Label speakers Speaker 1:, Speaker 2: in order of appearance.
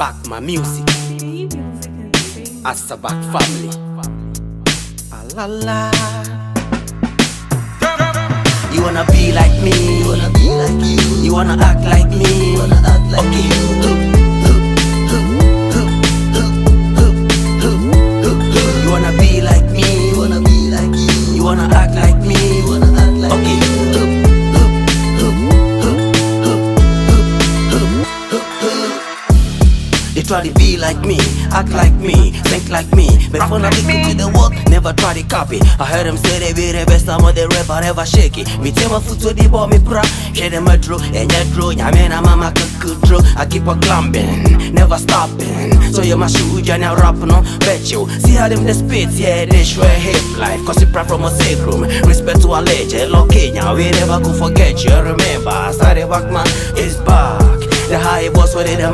Speaker 1: Buckman music, Asante Buck family. Ah, la la. You wanna be like me? You wanna be like you? You wanna act like me? You wanna act like okay. You wanna be like me? You wanna be like you? You wanna act like me? You wanna act like okay. They try to be like me, act like me, think like me. But when I listen to the work, never try to copy. I heard them say they be the best, I'm the rapper, never shake it. Me take my foot to the ball, me bra. Share them a draw, and ya draw. Ya man, I'm a good draw. I keep on climbing, never stopping. So you my shoe, ya now rapping no, bet you. See how them the spits, yeah, they show a hip life. Cause you pride from a safe room. Respect to a legend, okay, now we never go forget you. Remember, Asante Buckman is back. The high boss, what they them